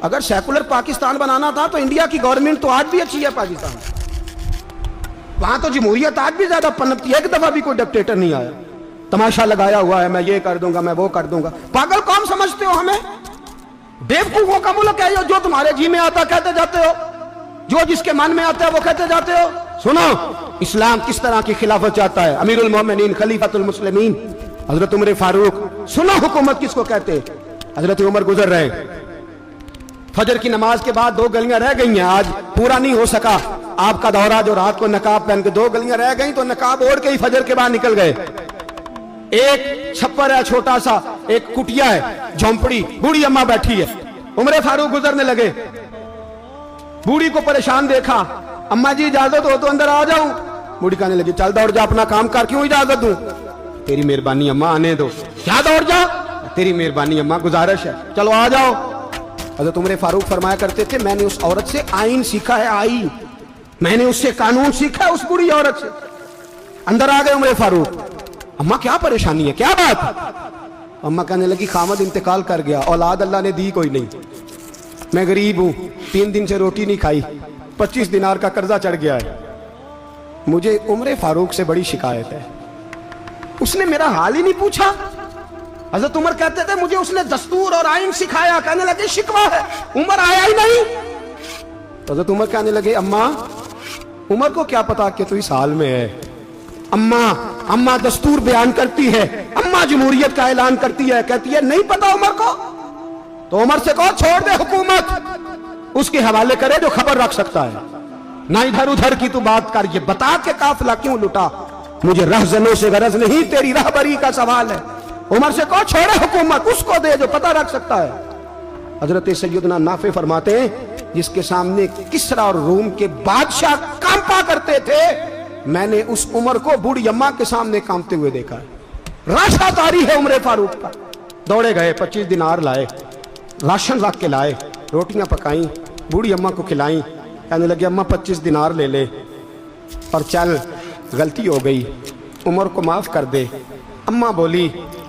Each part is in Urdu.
اگر سیکولر پاکستان بنانا تھا تو انڈیا کی گورنمنٹ تو آج بھی اچھی ہے پاکستان، وہاں تو جمہوریت آج بھی زیادہ پنپتی ہے، ایک دفعہ بھی کوئی ڈکٹیٹر نہیں آیا، تماشا لگایا ہوا ہے میں یہ کر دوں گا میں وہ کر دوں گا۔ پاگل قوم سمجھتے ہو ہمیں؟ بیوقوفوں کا ملک ہے جو تمہارے جی میں آتا کہتے جاتے ہو، جو جس کے من میں آتا ہے وہ کہتے جاتے ہو۔ سنو اسلام کس طرح کی خلافت چاہتا ہے، امیر المومنین خلیفۃ المسلمین حضرت عمر فاروق۔ سنو حکومت کس کو کہتے ہیں۔ حضرت عمر گزر رہے، فجر کی نماز کے بعد 2 گلیاں رہ گئی ہیں، آج پورا نہیں ہو سکا آپ کا دورہ جو رات کو نقاب پہن کے 2 گلیاں رہ گئیں تو نقاب اوڑھ کے ہی فجر کے بعد نکل گئے۔ ایک چھپر ہے چھوٹا سا، ایک کٹیا ہے جھونپڑی، بوڑھی اماں بیٹھی ہے، عمر فاروق گزرنے لگے، بوڑھی کو پریشان دیکھا، اماں جی اجازت ہو تو اندر آ جاؤں؟ بوڑھی کہنے لگی چل دوڑ جا اپنا کام کر، کیوں اجازت دوں؟ تیری مہربانی اماں آنے دو۔ کیا دوڑ جا؟ تیری مہربانی اماں گزارش ہے، چلو آ جاؤ۔ حضرت عمر فاروق فرمایا کرتے تھے میں نے اس عورت سے آئین سیکھا ہے، آئین، میں نے اس سے قانون سیکھا ہے، اس بوڑھی عورت سے۔ اندر آ گئے عمر فاروق، اماں کیا پریشانی ہے، کیا بات؟ اماں کہنے لگی خامد انتقال کر گیا، اولاد اللہ نے دی کوئی نہیں، میں غریب ہوں، 3 دن سے روٹی نہیں کھائی، 25 دینار کا قرضہ چڑھ گیا ہے، مجھے عمر فاروق سے بڑی شکایت ہے، اس نے میرا حال ہی نہیں پوچھا۔ حضرت عمر کہتے تھے مجھے اس نے دستور اور آئین سکھایا، کہنے لگے شکوہ ہے، عمر آیا ہی نہیں۔ حضرت عمر کہنے لگے اماں، عمر کو کیا پتا کہ تو اس حال میں ہے، اماں دستور بیان کرتی ہے، اماں جمہوریت کا اعلان کرتی ہے، کہتی ہے نہیں پتا عمر کو، تو عمر سے کہو چھوڑ دے حکومت، اس کے حوالے کرے جو خبر رکھ سکتا ہے، نہ ادھر ادھر کی تو بات کر، یہ بتا کہ قافلہ کیوں لٹا، مجھے رہزنوں سے غرض نہیں، تیری رہبری کا سوال ہے، عمر سے کہو چھوڑے حکومت، اس کو دے جو پتہ رکھ سکتا ہے۔ حضرت سیدنا نافع فرماتے ہیں جس کے سامنے کسریٰ اور روم کے بادشاہ کانپا کرتے تھے، میں نے اس عمر کو بوڑھی اماں کے سامنے کانپتے ہوئے دیکھا ہے۔ راشا طاری ہے عمر فاروق کا۔ دوڑے گئے، 25 دینار لائے، راشن رکھ کے لائے، روٹیاں پکائیں، بوڑھی اماں کو کھلائیں، کہنے لگے اماں 25 دینار لے لے اور چل، غلطی ہو گئی، عمر کو معاف کر دے۔ اماں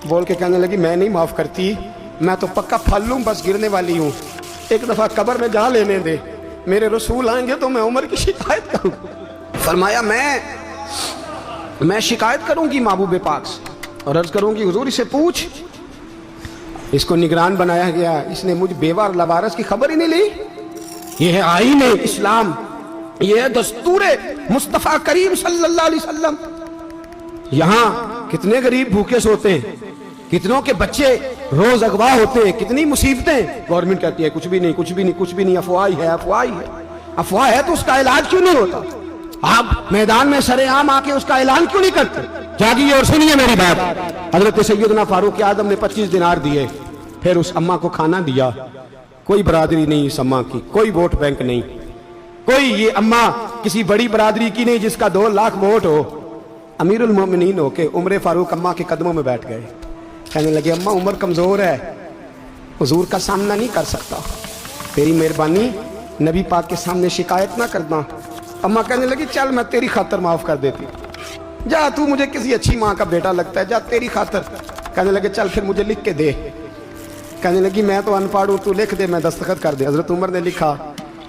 بول کے کہنے لگی میں نہیں معاف کرتی، میں تو پکا پھل لوں، بس گرنے والی ہوں، ایک دفعہ قبر میں جا لینے دے، میرے رسول آئیں گے تو میں عمر کی شکایت کروں۔ فرمایا میں شکایت کروں گی محبوب پاک سے اور عرض کروں گی حضور اسے پوچھ، اس کو نگران بنایا گیا، اس نے مجھ بیوہ اور لوارث کی خبر ہی نہیں لی۔ یہ ہے آئین اسلام، یہ ہے دستور مصطفیٰ کریم صلی اللہ علیہ وسلم۔ یہاں کتنے غریب بھوکے سوتے ہیں، کتنوں کے بچے روز اغوا ہوتے ہیں، کتنی مصیبتیں، گورنمنٹ کہتی ہے کچھ بھی نہیں کچھ بھی نہیں کچھ بھی نہیں، افواہ ہے افواہ ہے، افواہ ہے تو اس کا علاج کیوں نہیں ہوتا؟ آپ میدان میں سرے عام آ کے اس کا اعلان کیوں نہیں کرتے؟ جاگیے اور سنیے میری بات۔ حضرت سیدنا فاروق اعظم نے 25 دینار دیے، پھر اس اماں کو کھانا دیا۔ کوئی برادری نہیں اس اماں کی، کوئی ووٹ بینک نہیں، کوئی یہ اماں کسی بڑی برادری کی نہیں جس کا 2 لاکھ ووٹ ہو۔ امیر المومنین ہو کے عمر فاروق اماں کے قدموں میں بیٹھ گئے، کہنے لگے اماں عمر کمزور ہے، حضور کا سامنا نہیں کر سکتا، تیری مہربانی نبی پاک کے سامنے شکایت نہ کرنا۔ اماں کہنے لگی چل میں تیری خاطر معاف کر دیتی، جا تو مجھے کسی اچھی ماں کا بیٹا لگتا ہے، جا تیری خاطر۔ کہنے لگے چل پھر مجھے لکھ کے دے۔ کہنے لگی میں تو ان پڑھ ہوں، تو لکھ دے میں دستخط کر دے۔ حضرت عمر نے لکھا،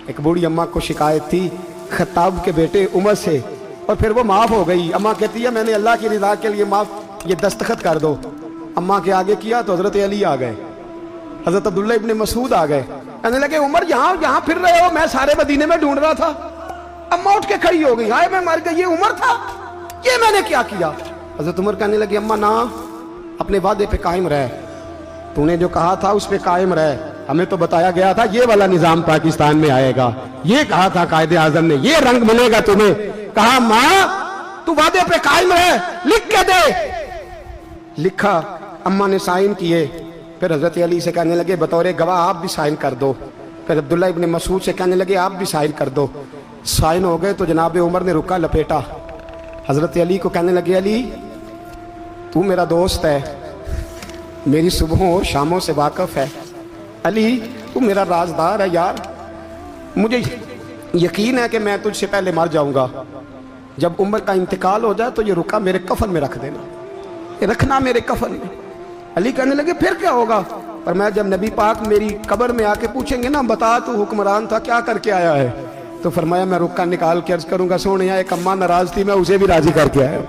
ایک بوڑھی اماں کو شکایت تھی خطاب کے بیٹے عمر سے، اور پھر وہ معاف ہو گئی۔ اماں کہتی ہے میں نے اللہ کی رضا کے لیے معاف، یہ دستخط کر دو۔ اماں کے آگے کیا تو حضرت علی آ گئے، حضرت عبداللہ ابن مسعود آ گئے، کہنے لگے عمر یہاں پھر رہے ہو، میں سارے مدینے میں ڈھونڈ رہا تھا۔ اماں اٹھ کے کھڑی ہو گئی، ہائے میں مر گئی، یہ عمر تھا، یہ میں نے کیا کیا؟ حضرت عمر کہنے لگے اماں نہ، اپنے وعدے پہ قائم رہ، تو نے جو کہا تھا اس پہ قائم رہ، ہمیں تو بتایا گیا تھا یہ والا نظام پاکستان میں آئے گا، یہ کہا تھا قائد اعظم نے، یہ رنگ ملے گا تمہیں۔ کہا ماں تو وعدے پہ قائم رہ، لکھ کے دے۔ لکھا، اماں نے سائن کیے، پھر حضرت علی سے کہنے لگے بطور گواہ آپ بھی سائن کر دو، پھر عبداللہ ابن مسعود سے کہنے لگے آپ بھی سائن کر دو۔ سائن ہو گئے تو جناب عمر نے رکا لپیٹا، حضرت علی کو کہنے لگے علی تو میرا دوست ہے، میری صبحوں اور شاموں سے واقف ہے، علی تو میرا رازدار ہے یار، مجھے یقین ہے کہ میں تجھ سے پہلے مر جاؤں گا، جب عمر کا انتقال ہو جائے تو یہ رکا میرے کفن میں رکھ دینا، یہ رکھنا میرے کفن میں۔ علی کہنے لگے پھر کیا ہوگا؟ پر میں جب نبی پاک میری قبر میں آ کے پوچھیں گے نا بتا تو حکمران تھا کیا کر کے آیا ہے، تو فرمایا میں رکا نکال کے عرض کروں گا سونے ایک اماں ناراض تھی میں اسے بھی راضی کر کے آیا.